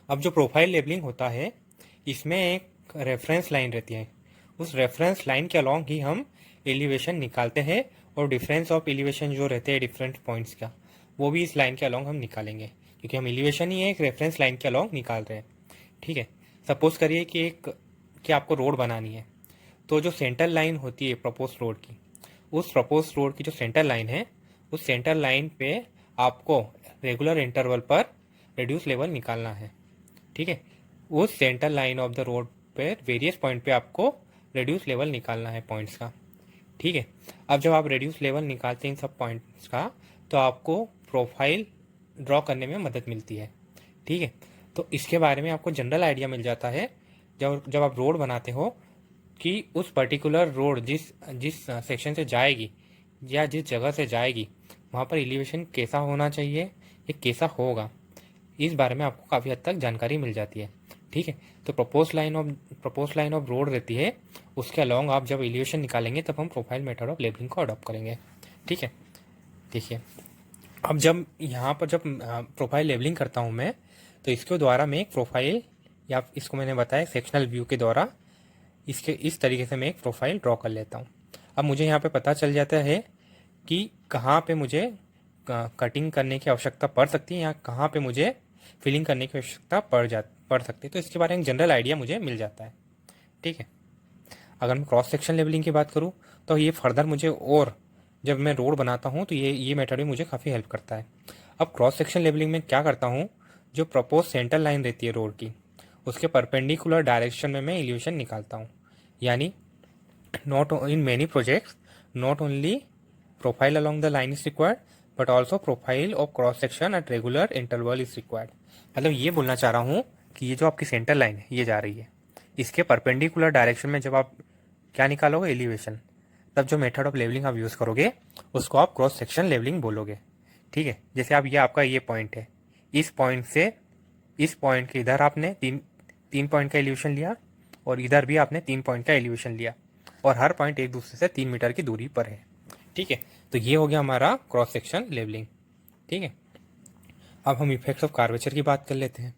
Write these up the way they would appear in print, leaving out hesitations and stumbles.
अब जो profile labelling होता है, इसमें एक रेफरेंस लाइन रहती है। उस रेफरेंस लाइन के अलॉन्ग ही हम एलिवेशन निकालते हैं, और डिफरेंस ऑफ एलिवेशन जो रहते हैं डिफरेंट पॉइंट्स का, वो भी इस लाइन के अलॉन्ग हम निकालेंगे, क्योंकि हम एलिवेशन ही एक रेफरेंस लाइन के अलॉन्ग निकाल रहे हैं। ठीक है। सपोज करिए कि आपको रोड बनानी है, तो जो सेंटर लाइन होती है प्रपोज रोड की, उस प्रपोज रोड की जो सेंटर लाइन है, उस सेंटर लाइन पे आपको रेगुलर इंटरवल पर रेड्यूस लेवल निकालना है। ठीक है। उस centre line of the road पे वेरियस पॉइंट पे आपको रेड्यूस लेवल निकालना है पॉइंट्स का। ठीक है। अब जब आप रेड्यूस लेवल निकालते हैं इन सब पॉइंट्स का, तो आपको प्रोफाइल ड्रॉ करने में मदद मिलती है। ठीक है। तो इसके बारे में आपको जनरल आइडिया मिल जाता है जब जब आप रोड बनाते हो, कि उस पर्टिकुलर रोड जिस जिस सेक्शन से जाएगी या जिस जगह से जाएगी, वहाँ पर एलिवेशन कैसा होना चाहिए या कैसा होगा, इस बारे में आपको काफ़ी हद तक जानकारी मिल जाती है। ठीक है। तो प्रपोज लाइन ऑफ रोड रहती है, उसके अलॉन्ग आप जब एलिवेशन निकालेंगे तब हम प्रोफाइल मेथड ऑफ लेबलिंग को अडॉप्ट करेंगे। ठीक है। देखिए, अब जब प्रोफाइल लेबलिंग करता हूँ मैं, तो इसके द्वारा मैं एक प्रोफाइल, या इसको मैंने बताया सेक्शनल व्यू के द्वारा, इसके इस तरीके से मैं एक प्रोफाइल ड्रॉ कर लेता हूँ। अब मुझे यहाँ पे पता चल जाता है कि कहाँ पे मुझे कटिंग करने की आवश्यकता पड़ सकती है, या कहाँ पे मुझे फिलिंग करने की आवश्यकता पड़ सकती है। तो इसके बारे में जनरल आइडिया मुझे मिल जाता है। ठीक है। अगर मैं क्रॉस सेक्शन लेवलिंग की बात करूँ, तो ये फर्दर मुझे, और जब मैं रोड बनाता हूँ तो ये मेथड भी मुझे काफ़ी हेल्प करता है। अब क्रॉस सेक्शन लेवलिंग में क्या करता हूँ, जो प्रपोज सेंटर लाइन रहती है रोड की, उसके परपेंडिकुलर डायरेक्शन में मैं एलिवेशन निकालता हूँ। यानी not in many projects, not only profile along the line is required, but also profile of cross section at regular interval is required। मतलब ये बोलना चाह रहा हूँ कि ये जो आपकी सेंटर लाइन है ये जा रही है, इसके परपेंडिकुलर डायरेक्शन में जब आप क्या निकालोगे, एलिवेशन, तब जो मेथड ऑफ लेवलिंग आप यूज़ करोगे उसको आप क्रॉस सेक्शन लेवलिंग बोलोगे। ठीक है। जैसे आप, ये आपका ये पॉइंट है, इस पॉइंट से इस पॉइंट के इधर आपने तीन तीन पॉइंट का एलिवेशन लिया, और इधर भी आपने 3 पॉइंट का एलिवेशन लिया, और हर पॉइंट एक दूसरे से 3 मीटर की दूरी पर है। ठीक है। तो ये हो गया हमारा क्रॉस सेक्शन लेवलिंग। ठीक है। अब हम इफेक्ट्स ऑफ कार्वेचर की बात कर लेते हैं।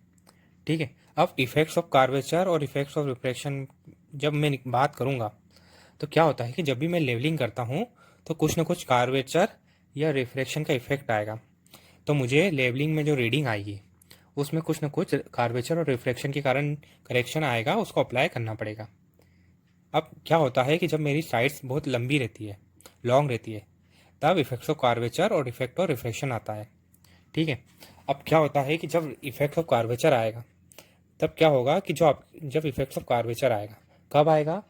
ठीक है। अब इफेक्ट्स ऑफ कार्वेचर और इफेक्ट्स ऑफ रिफ्रैक्शन जब मैं बात करूँगा, तो क्या होता है कि जब भी मैं लेवलिंग करता हूँ तो कुछ ना कुछ कार्वेचर या रिफ्रैक्शन का इफेक्ट आएगा। तो मुझे लेवलिंग में जो रीडिंग आएगी उसमें कुछ ना कुछ कार्वेचर और रिफ्रैक्शन के कारण करेक्शन आएगा, उसको अप्लाई करना पड़ेगा। अब क्या होता है कि जब मेरी साइड्स बहुत लंबी रहती है, लॉन्ग रहती है, तब इफेक्ट्स ऑफ कार्वेचर और इफेक्ट ऑफ रिफ्रैक्शन आता है। ठीक है। अब क्या होता है कि जब इफेक्ट ऑफ कार्वेचर आएगा, तब क्या होगा कि जब इफेक्ट्स ऑफ कार्वेचर आएगा, कब आएगा,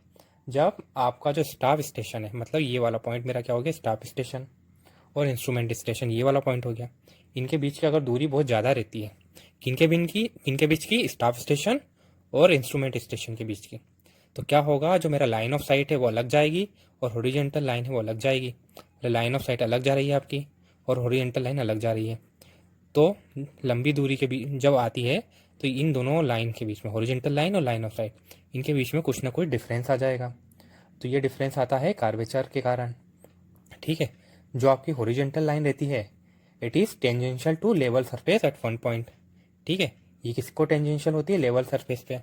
जब आपका जो स्टाफ स्टेशन है, मतलब ये वाला पॉइंट मेरा क्या हो गया, स्टाफ स्टेशन, और इंस्ट्रूमेंट स्टेशन ये वाला पॉइंट हो गया, इनके बीच की अगर दूरी बहुत ज़्यादा रहती है, किनके बीच की, स्टाफ स्टेशन और इंस्ट्रूमेंट स्टेशन के बीच की, तो क्या होगा, जो मेरा लाइन ऑफ साइट है वो अलग जाएगी, और हॉरिजॉन्टल लाइन है वो अलग जाएगी। लाइन ऑफ साइट अलग जा रही है आपकी, और हॉरिजॉन्टल लाइन अलग जा रही है। तो लंबी दूरी के बीच जब आती है, तो इन दोनों लाइन के बीच में, हॉरिजॉन्टल लाइन और लाइन ऑफ साइट, इनके बीच में कुछ ना कुछ डिफरेंस आ जाएगा। तो ये डिफरेंस आता है कार्वेचर के कारण। ठीक है। जो आपकी हॉरिजॉन्टल लाइन रहती है, it is tangential to level surface at one point. ठीक है। ये किसको टेंजेंशियल होती है, लेवल सरफेस पे।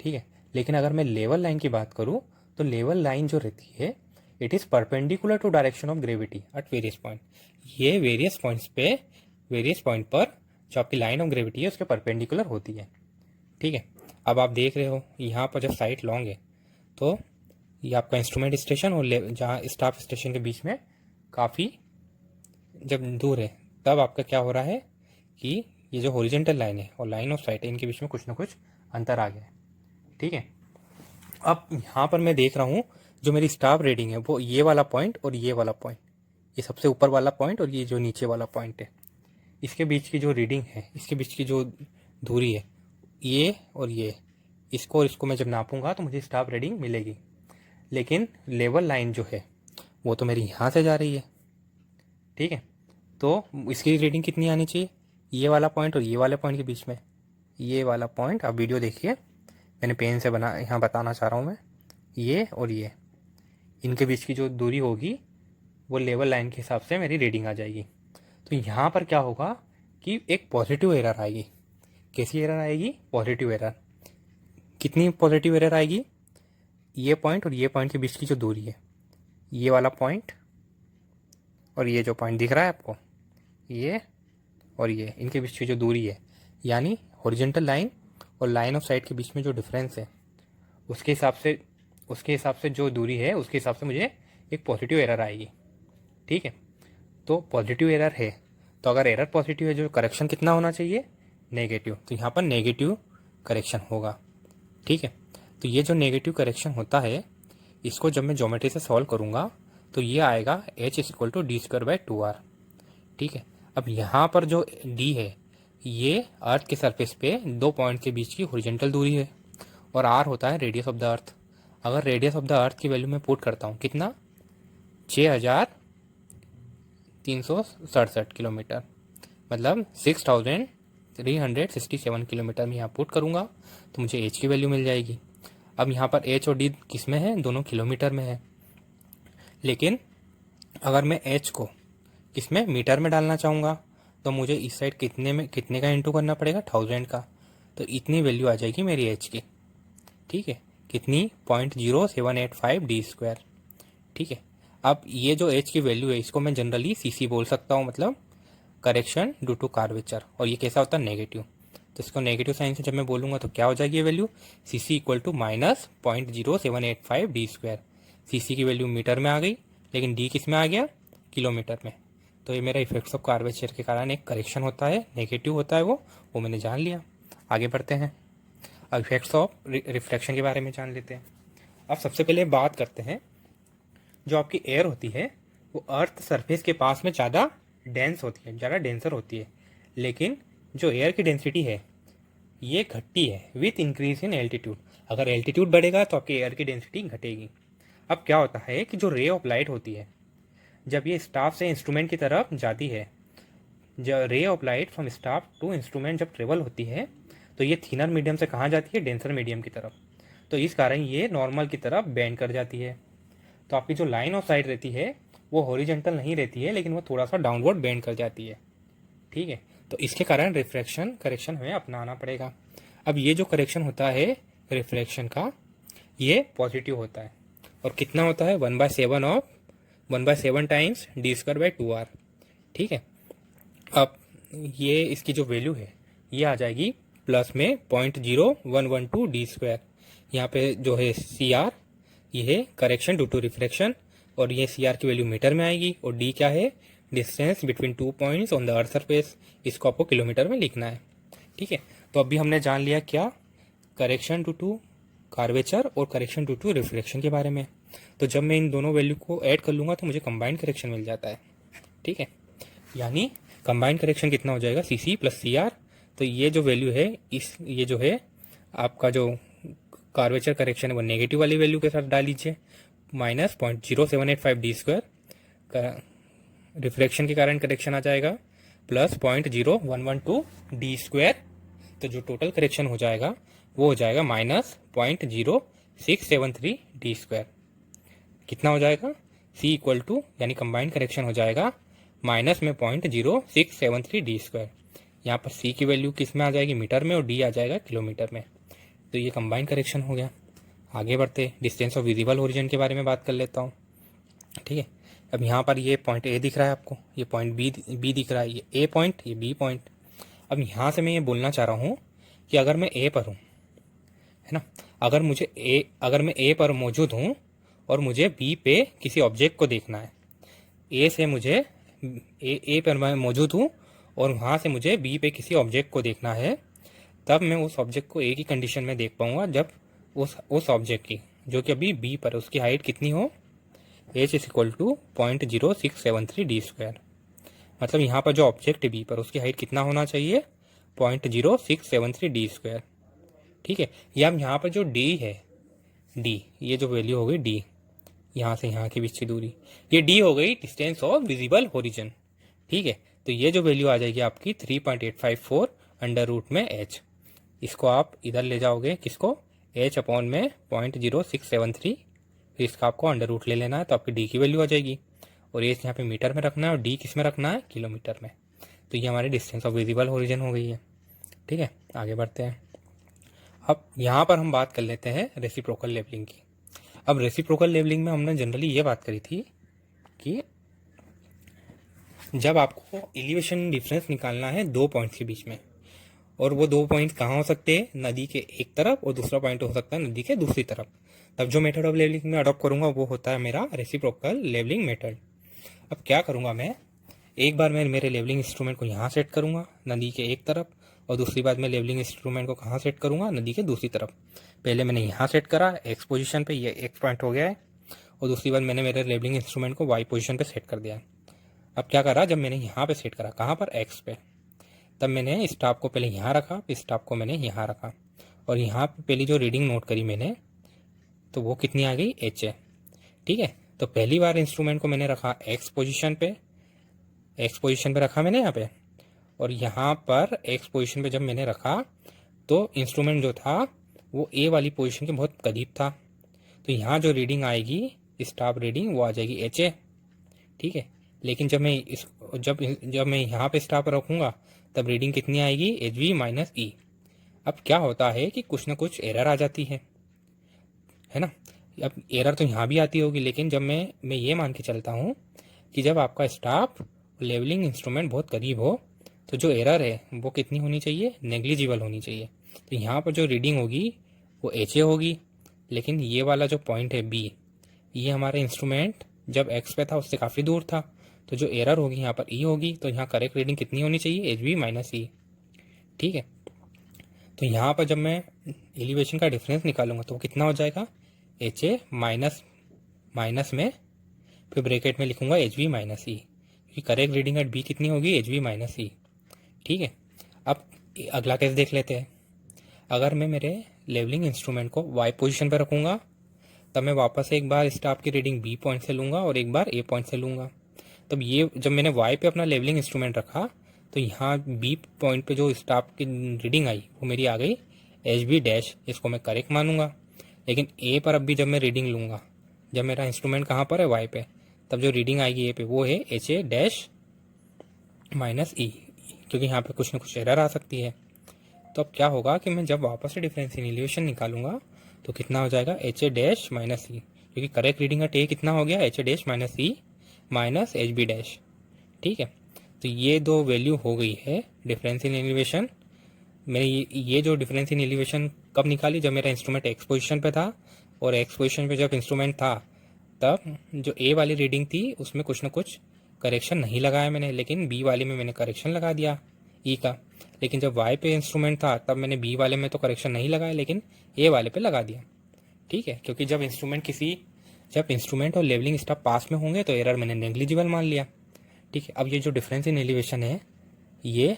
ठीक है। लेकिन अगर मैं लेवल लाइन की बात करूँ, तो लेवल लाइन जो रहती है, it is perpendicular to direction of gravity at various point. ये वेरियस पॉइंट पर जो आपकी लाइन ऑफ ग्रेविटी है उसके परपेंडिकुलर होती है। ठीक है। अब आप देख रहे हो यहाँ पर जब साइट लॉन्ग है, तो ये आपका इंस्ट्रूमेंट स्टेशन और जहाँ स्टाफ स्टेशन के बीच में काफ़ी जब दूर है, तब आपका क्या हो रहा है कि ये जो हॉरिजॉन्टल लाइन है और लाइन ऑफ साइट है, इनके बीच में कुछ ना कुछ अंतर आ गया है। ठीक है। अब यहाँ पर मैं देख रहा हूँ, जो मेरी स्टाफ रीडिंग है वो ये वाला पॉइंट और ये वाला पॉइंट, ये सबसे ऊपर वाला पॉइंट और ये जो नीचे वाला पॉइंट है, इसके बीच की जो रीडिंग है, इसके बीच की जो दूरी है, ये और ये, इसको और इसको मैं जब नापूंगा तो मुझे स्टाफ रीडिंग मिलेगी। लेकिन लेवल लाइन जो है वो तो मेरी यहाँ से जा रही है। ठीक है। तो इसकी रीडिंग कितनी आनी चाहिए, ये वाला पॉइंट और ये वाले पॉइंट के बीच में, ये वाला पॉइंट, आप वीडियो देखिए, मैंने पेन से बना यहाँ बताना चाह रहा हूँ मैं, ये और ये, इनके बीच की जो दूरी होगी वो लेवल लाइन के हिसाब से मेरी रीडिंग आ जाएगी। तो यहाँ पर क्या होगा कि एक पॉजिटिव एरर आएगी, कैसी एरर आएगी? Positive error. कितनी पॉजिटिव एरर आएगी? ये पॉइंट और ये पॉइंट के बीच की जो दूरी है, ये वाला पॉइंट और ये जो पॉइंट दिख रहा है आपको, ये और ये, इनके बीच की जो दूरी है, यानी हॉरिजॉन्टल लाइन और लाइन ऑफ साइट के बीच में जो डिफरेंस है, उसके हिसाब से जो दूरी है उसके हिसाब से मुझे एक पॉजिटिव एरर आएगी। ठीक है, तो पॉजिटिव एरर है, तो अगर एरर पॉजिटिव है, जो करेक्शन कितना होना चाहिए? नेगेटिव। तो यहाँ पर नेगेटिव करेक्शन होगा। ठीक है, तो ये जो नेगेटिव करेक्शन होता है, इसको जब मैं ज्योमेट्री से सॉल्व करूँगा तो ये आएगा h is equal to D square by 2r। ठीक है, अब यहाँ पर जो d है, ये अर्थ के सरफेस पे दो पॉइंट के बीच की हॉरिजॉन्टल दूरी है, और r होता है रेडियस ऑफ द अर्थ। अगर रेडियस ऑफ द अर्थ की वैल्यू मैं पुट करता हूँ, कितना? 6367 किलोमीटर, मतलब 6367 किलोमीटर में यहाँ पुट करूँगा तो मुझे h की वैल्यू मिल जाएगी। अब यहाँ पर h और d किस में है? दोनों किलोमीटर में है। लेकिन अगर मैं h को किस में? मीटर में डालना चाहूँगा तो मुझे इस साइड कितने का इंटू करना पड़ेगा? 1000 का। तो इतनी वैल्यू आ जाएगी मेरी h की। ठीक है, कितनी? 0.0785 डी स्क्वायर। ठीक है, अब ये जो h की वैल्यू है, इसको मैं जनरली cc बोल सकता हूँ, मतलब करेक्शन ड्यू टू कार्वेचर। और ये कैसा होता है? नेगेटिव। तो इसको नेगेटिव साइन से जब मैं बोलूँगा तो क्या हो जाएगी ये value? cc equal to minus 0.0785 D square. cc की वैल्यू मीटर में आ गई, लेकिन d किस में आ गया? किलोमीटर में। तो ये मेरा इफेक्ट्स ऑफ कार्वेचर के कारण एक करेक्शन होता है, नेगेटिव होता है वो मैंने जान लिया। आगे बढ़ते हैं, अब इफेक्ट्स ऑफ रिफ्लेक्शन के बारे में जान लेते हैं। अब सबसे पहले बात करते हैं, जो आपकी एयर होती है वो अर्थ सरफेस के पास में ज़्यादा डेंस होती है, ज़्यादा डेंसर होती है। लेकिन जो एयर की डेंसिटी है ये घटती है विथ इंक्रीज इन एल्टीट्यूड। अगर एल्टीट्यूड बढ़ेगा तो आपकी एयर की डेंसिटी घटेगी। अब क्या होता है कि जो रे ऑफ लाइट होती है, जब ये स्टाफ से इंस्ट्रूमेंट की तरफ जाती है, जब ray of light from staff to instrument जब ट्रेवल होती है, तो ये थिनर मीडियम से कहाँ जाती है? डेंसर मीडियम की तरफ। तो इस कारण ये नॉर्मल की तरफ बेंड कर जाती है। तो आपकी जो लाइन ऑफ साइट रहती है वो हॉरिजॉन्टल नहीं रहती है, लेकिन वो थोड़ा सा डाउनवर्ड बेंड कर जाती है। ठीक है, तो इसके कारण रिफ्रैक्शन करेक्शन हमें अपनाना पड़ेगा। अब ये जो करेक्शन होता है रिफ्लेक्शन का, ये पॉजिटिव होता है, और कितना होता है? 1/7 times D square by 2r। ठीक है, अब ये इसकी जो वैल्यू है ये आ जाएगी प्लस में 0.0112 डी स्क्वायर। यहाँ पे जो है CR, ये है करेक्शन ड्यू टू रिफ्रैक्शन, और ये CR की वैल्यू मीटर में आएगी, और D क्या है? Distance between 2 points on the earth surface. इसको आपको किलोमीटर में लिखना है। ठीक है, तो अभी हमने जान लिया क्या? करेक्शन ड्यू टू कार्वेचर और करेक्शन ड्यू टू रिफ्लेक्शन के बारे में। तो जब मैं इन दोनों वैल्यू को ऐड कर लूँगा तो मुझे कंबाइंड करेक्शन मिल जाता है। ठीक है, यानी कंबाइंड करेक्शन कितना हो जाएगा? CC plus CR। तो ये जो वैल्यू है, ये जो है आपका जो कार्वेचर करेक्शन है वो नेगेटिव वाली वैल्यू के साथ डाल लीजिए, माइनस 0.0785 डी स्क्वायर। रिफ्लेक्शन के कारण करेक्शन आ जाएगा प्लस 0.0112 डी स्क्वायर। तो जो टोटल करेक्शन हो जाएगा वो हो जाएगा माइनस 0.0673 डी स्क्वायर। कितना हो जाएगा? C इक्वल टू, यानी कंबाइंड करेक्शन हो जाएगा माइनस में 0.0673 डी स्क्वायर। यहाँ पर C की वैल्यू किस में आ जाएगी? मीटर में, और D आ जाएगा किलोमीटर में। तो ये कंबाइंड करेक्शन हो गया। आगे बढ़ते डिस्टेंस ऑफ विजिबल ओरिजिन के बारे में बात कर लेता हूँ। ठीक है, अब यहाँ पर ये पॉइंट A दिख रहा है आपको, ये पॉइंट B दिख रहा है, ये A पॉइंट, ये B पॉइंट। अब यहाँ से मैं ये बोलना चाह रहा हूँ कि अगर मैं A पर हूँ, है ना, अगर मैं A पर मौजूद हूँ और मुझे B पे किसी ऑब्जेक्ट को देखना है, A पर मैं मौजूद हूँ और वहाँ से मुझे B पे किसी ऑब्जेक्ट को देखना है, तब मैं उस ऑब्जेक्ट को A की कंडीशन में देख पाऊंगा जब उस ऑब्जेक्ट की, जो कि अभी B पर, उसकी हाइट कितनी हो? h is equal to 0.0673 D square. मतलब यहाँ पर जो ऑब्जेक्ट है B पर, उसकी हाइट कितना होना चाहिए? 0.0673 डी स्क्वायर। ठीक है, या यहाँ पर जो D है, D, ये जो वैल्यू हो गई D, यहाँ से यहाँ के बीच की दूरी, ये D हो गई डिस्टेंस ऑफ विजिबल ओरिजिन। ठीक है, तो ये जो वैल्यू आ जाएगी आपकी 3.854 अंडर रूट में h। इसको आप इधर ले जाओगे, किसको? h अपॉन में 0.0673, इसका आपको अंडर रूट ले लेना है, तो आपकी D की वैल्यू आ जाएगी, और h यहाँ पे मीटर में रखना है और D किस में रखना है? किलोमीटर में। तो ये हमारी डिस्टेंस ऑफ विजिबल ओरिजिन हो गई है। ठीक है, आगे बढ़ते हैं। अब यहाँ पर हम बात कर लेते हैं रेसिप्रोकल लेवलिंग की। अब रेसिप्रोकल लेवलिंग में हमने जनरली ये बात करी थी कि जब आपको एलिवेशन डिफरेंस निकालना है दो पॉइंट्स के बीच में, और वो दो पॉइंट कहाँ हो सकते हैं, नदी के एक तरफ, और दूसरा पॉइंट हो सकता है नदी के दूसरी तरफ, तब जो मेथड ऑफ लेवलिंग में अडॉप्ट करूंगा वो होता है मेरा रेसिप्रोकल लेवलिंग मेथड। अब क्या करूंगा मैं, एक बार मैं मेरे लेवलिंग इंस्ट्रूमेंट को यहाँ सेट करूंगा नदी के एक तरफ, और दूसरी बार मैं लेवलिंग इंस्ट्रूमेंट को कहाँ सेट करूंगा, नदी के दूसरी तरफ। पहले मैंने यहाँ सेट करा एक्स पोजीशन पे, ये एक्स पॉइंट हो गया है, और दूसरी बार मैंने मेरे लेवलिंग इंस्ट्रूमेंट को वाई पोजीशन पे सेट कर दिया। अब क्या करा, जब मैंने यहाँ पे सेट करा, कहाँ पर, एक्स पे, तब मैंने स्टाफ को पहले यहाँ रखा, स्टाफ को मैंने यहाँ रखा, और यहाँ पे पहली जो रीडिंग नोट करी मैंने, तो वो कितनी आ गई, एच है। ठीक है, तो पहली बार इंस्ट्रूमेंट को मैंने रखा एक्स पोजीशन पे, एक्स पोजीशन पे रखा मैंने यहाँ पे, और यहाँ पर एक्स पोजीशन पे जब मैंने रखा तो इंस्ट्रूमेंट जो था वो ए वाली पोजीशन के बहुत करीब था, तो यहाँ जो रीडिंग आएगी स्टाफ रीडिंग वो आ जाएगी एच ए। ठीक है, लेकिन जब मैं जब मैं यहाँ पे स्टाफ रखूँगा तब रीडिंग कितनी आएगी, एच वी माइनस ई। अब क्या होता है कि कुछ ना कुछ एरर आ जाती है ना। अब एरर तो यहाँ भी आती होगी, लेकिन जब मैं ये मान के चलता हूँ कि जब आपका स्टाफ लेवलिंग इंस्ट्रूमेंट बहुत करीब हो तो जो एरर है वो कितनी होनी चाहिए, नेग्लिजिबल होनी चाहिए। तो यहाँ पर जो रीडिंग होगी वो एच ए होगी, लेकिन ये वाला जो पॉइंट है बी, ये हमारा इंस्ट्रूमेंट जब एक्स पे था उससे काफ़ी दूर था, तो जो एरर होगी यहाँ पर ई होगी, तो यहाँ करेक्ट रीडिंग कितनी होनी चाहिए, एच बी माइनस ई। ठीक है, तो यहाँ पर जब मैं एलिवेशन का डिफरेंस निकालूंगा तो कितना हो जाएगा, एच ए माइनस माइनस में फिर ब्रैकेट में लिखूंगा एच बी माइनस ई, क्योंकि करेक्ट रीडिंग एट बी कितनी होगी, एच बी माइनस ई। ठीक है, अब अगला केस देख लेते हैं। अगर मैं मेरे लेवलिंग इंस्ट्रूमेंट को वाई पोजीशन पर रखूंगा तब मैं वापस एक बार स्टाफ की रीडिंग बी पॉइंट से लूँगा और एक बार ए पॉइंट से लूँगा। तब ये जब मैंने वाई पे अपना लेवलिंग इंस्ट्रूमेंट रखा तो यहाँ बी पॉइंट पे जो स्टाफ की रीडिंग आई वो मेरी आ गई एच बी डैश, इसको मैं करेक्ट मानूंगा। लेकिन ए पर अब भी जब मैं रीडिंग लूँगा, जब मेरा इंस्ट्रूमेंट कहाँ पर है, वाई पे, तब जो रीडिंग आएगी ए पे वो है H A dash minus E, क्योंकि यहाँ पे कुछ ना कुछ एरर आ सकती है। तो अब क्या होगा कि मैं जब वापस से डिफरेंस इन एलिवेशन निकालूंगा तो कितना हो जाएगा, H A dash minus E, क्योंकि करेक्ट रीडिंग का ए कितना हो गया, H A dash minus E minus H B dash. ठीक है, तो ये दो वैल्यू हो गई है डिफरेंस इन एलिवेशन। मैंने ये जो डिफरेंस इन एलिवेशन कब निकाली, जब मेरा इंस्ट्रूमेंट एक्स पोजिशन पे था, और एक्स पोजिशन पे जब इंस्ट्रूमेंट था तब जो ए वाली रीडिंग थी उसमें कुछ ना कुछ करेक्शन नहीं लगाया मैंने, लेकिन बी वाले में मैंने करेक्शन लगा दिया ई का। लेकिन जब वाई पे इंस्ट्रूमेंट था तब मैंने बी वाले में तो करेक्शन नहीं लगाया, लेकिन ए वाले पे लगा दिया। ठीक है, क्योंकि जब इंस्ट्रूमेंट और लेवलिंग स्टाफ पास में होंगे तो एरर मैंने नेग्लिजिबल मान लिया। ठीक है, अब ये जो डिफरेंस इन एलिवेशन है ये,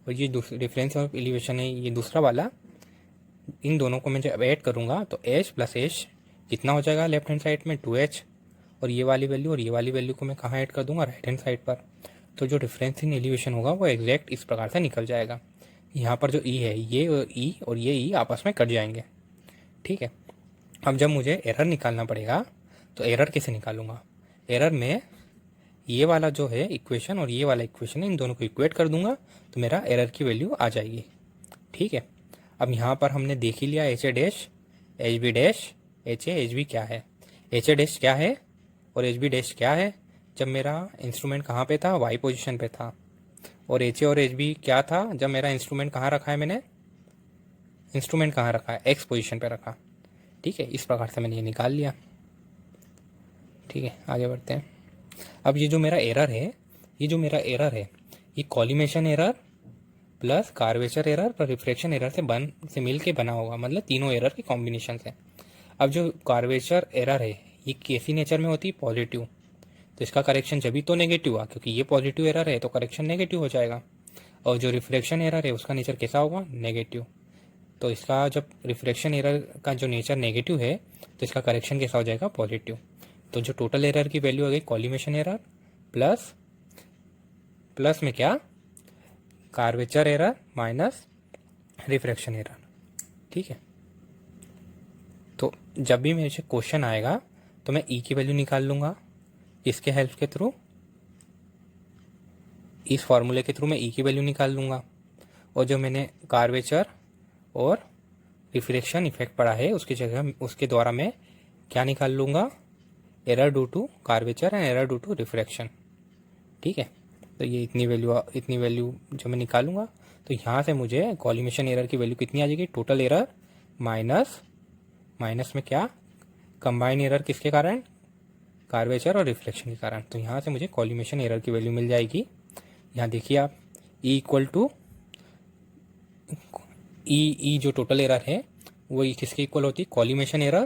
और ये डिफरेंस ऑफ एलिवेशन है ये दूसरा वाला, इन दोनों को मैं जब ऐड करूँगा तो एच प्लस एच कितना हो जाएगा लेफ्ट हैंड साइड में, 2h, और ये वाली वैल्यू और ये वाली वैल्यू को मैं कहाँ ऐड कर दूंगा, राइट हैंड साइड पर। तो जो डिफरेंस इन एलिवेशन होगा वो एग्जैक्ट इस प्रकार से निकल जाएगा। यहाँ पर जो ई है, ये ई और ये ई आपस में कट जाएंगे। ठीक है, अब जब मुझे एरर निकालना पड़ेगा तो एरर कैसे निकालूंगा, एरर में ये वाला जो है इक्वेशन और ये वाला इक्वेशन है, इन दोनों को इक्वेट कर दूंगा तो मेरा एरर की वैल्यू आ जाएगी। ठीक है, अब यहाँ पर हमने देख ही लिया H A dash H B dash, H A H B क्या है, एच ए डैश क्या है और एच बी डैश क्या है, जब मेरा इंस्ट्रूमेंट कहाँ पे था, वाई पोजीशन पे था, और एच ए और एच बी क्या था, जब मेरा इंस्ट्रूमेंट कहाँ रखा है, मैंने इंस्ट्रूमेंट कहाँ रखा है, एक्स पोजीशन पे रखा। ठीक है, इस प्रकार से मैंने ये निकाल लिया। ठीक है, आगे बढ़ते हैं। अब ये जो मेरा एरर है ये collimation error plus curvature error plus refraction error से मिल के बना होगा, मतलब तीनों एरर के कॉम्बिनेशन से। अब जो कार्वेचर एरर है ये कैसी नेचर में होती है, पॉजिटिव, तो इसका करेक्शन जब भी तो नेगेटिव हुआ, क्योंकि ये पॉजिटिव एरर है तो करेक्शन नेगेटिव हो जाएगा। और जो रिफ्रैक्शन एरर है उसका नेचर कैसा होगा, नेगेटिव, तो इसका जब रिफ्रैक्शन एरर का जो नेचर नेगेटिव है तो इसका करेक्शन कैसा हो जाएगा, पॉजिटिव। तो जो टोटल एरर की वैल्यू आ गई कॉलिमेशन एरर प्लस में क्या, curvature error minus refraction error. ठीक है, तो जब भी मेरे से क्वेश्चन आएगा तो मैं ई की वैल्यू निकाल लूंगा, इसके हेल्प के थ्रू, इस फॉर्मूले के थ्रू मैं ई की वैल्यू निकाल लूंगा, और जो मैंने कार्वेचर और रिफ्लेक्शन इफेक्ट पढ़ा है उसकी जगह उसके द्वारा मैं क्या निकाल लूँगा, error due to curvature and error due to refraction. ठीक है, तो ये इतनी वैल्यू जो मैं निकालूंगा, तो यहाँ से मुझे कॉलिमेशन एरर की वैल्यू कितनी आ जाएगी, टोटल एरर माइनस में क्या, कंबाइन एरर किसके कारण, कार्वेचर और रिफ्लेक्शन के कारण। तो यहाँ से मुझे कॉलिमेशन एरर की वैल्यू मिल जाएगी। यहाँ देखिए आप ई इक्वल टू ई जो टोटल एरर है वो किसके इक्वल होती है, collimation error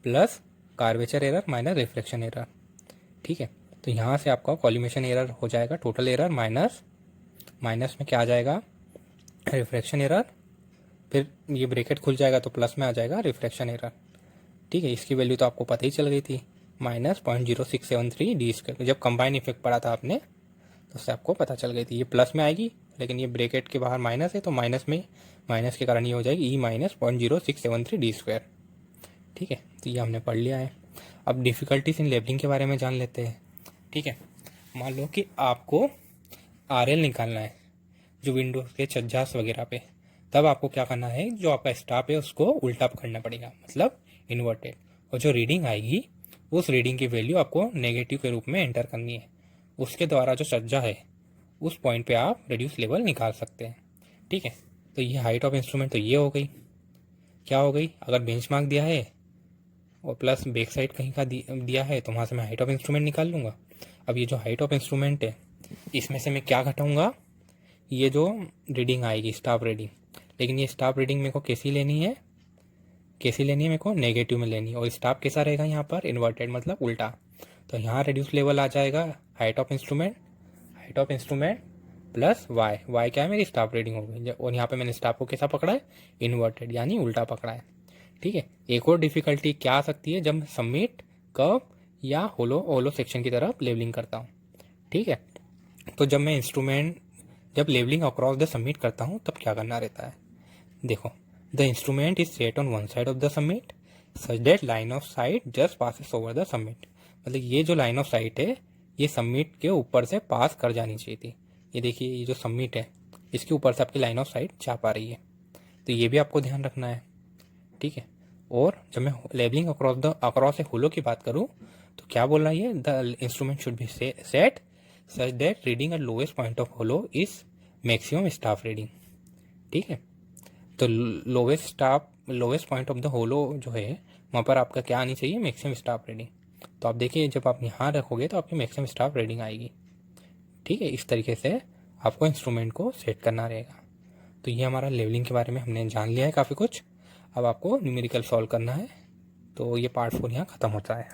plus curvature error minus reflection error. ठीक है, तो यहाँ से आपका कॉलिमेशन एरर हो जाएगा टोटल एरर माइनस में क्या आ जाएगा, रिफ्रैक्शन एरर, फिर ये ब्रैकेट खुल जाएगा तो प्लस में आ जाएगा रिफ्रैक्शन एरर। ठीक है, इसकी वैल्यू तो आपको पता ही चल गई थी, -0.0673 डी स्क्वायर। जब कंबाइन इफेक्ट पढ़ा था आपने तो उससे आपको पता चल गई थी। ये प्लस में आएगी लेकिन ये ब्रैकेट के बाहर माइनस है तो माइनस के कारण ये हो जाएगी -0.0673 डी स्क्वायर। ठीक है, तो ये हमने पढ़ लिया है। अब डिफ़िकल्टीज इन लेबलिंग के बारे में जान लेते हैं। ठीक है, मान लो कि आपको RL निकालना है जो विंडोज़ के छज्जास वगैरह पे, तब आपको क्या करना है, जो आपका स्टाफ है उसको उल्टा पकड़ना पड़ेगा, मतलब इन्वर्टेड, और जो रीडिंग आएगी उस रीडिंग की वैल्यू आपको नेगेटिव के रूप में एंटर करनी है। उसके द्वारा जो छज्जा है उस पॉइंट पे आप रेड्यूस लेवल निकाल सकते हैं। ठीक है, तो ये हाइट ऑफ इंस्ट्रूमेंट तो ये हो गई, क्या हो गई, अगर बेंचमार्क दिया है और प्लस बैक साइड कहीं का दिया है तो वहाँ से मैं हाइट ऑफ इंस्ट्रूमेंट निकाल लूँगा। अब ये जो हाइट ऑफ इंस्ट्रूमेंट है इसमें से मैं क्या घटाऊँगा, ये जो रीडिंग आएगी स्टाफ रीडिंग, लेकिन ये स्टाफ रीडिंग मेरे को कैसी लेनी है, मेरे को नेगेटिव में लेनी है, और स्टाफ कैसा रहेगा यहाँ पर, इन्वर्टेड मतलब उल्टा। तो यहाँ रेड्यूस लेवल आ जाएगा height of instrument plus Y क्या है, मेरी स्टाफ रीडिंग हो गई, और यहाँ पे मैंने स्टाफ को कैसा पकड़ा है, इन्वर्टेड यानी उल्टा पकड़ा है। ठीक है, एक और डिफिकल्टी क्या आ सकती है, जब सबमिट कर्व या होलो सेक्शन की तरफ लेवलिंग करता हूँ। ठीक है, तो जब लेवलिंग अक्रॉस द सबमिट करता हूँ तब क्या करना रहता है, देखो, the instrument is set on one side of the submit such that line of site just passes over the submit. मतलब ये जो लाइन ऑफ साइट है ये सबमिट के ऊपर से पास कर जानी चाहिए थी। ये देखिए, ये जो सबमिट है इसके ऊपर से आपकी लाइन ऑफ साइट जा पा रही है, तो ये भी आपको ध्यान रखना है। ठीक है, और जब मैं लेबलिंग अक्रॉस ए होलो की बात करूँ तो क्या बोल रहा है ये, the instrument should be set such that reading at lowest point of hollow is maximum staff reading. ठीक है, तो lowest point of the hollow जो है वहाँ पर आपका क्या आनी चाहिए, मैक्सिमम स्टाफ रीडिंग। तो आप देखिए जब आप यहाँ रखोगे तो आपकी मैक्सिमम स्टाफ रीडिंग आएगी। ठीक है, इस तरीके से आपको इंस्ट्रूमेंट को सेट करना रहेगा। तो ये हमारा लेवलिंग के बारे में हमने जान लिया है काफ़ी कुछ। अब आपको न्यूमेरिकल सॉल्व करना है, तो ये पार्ट 4 यहाँ ख़त्म होता है।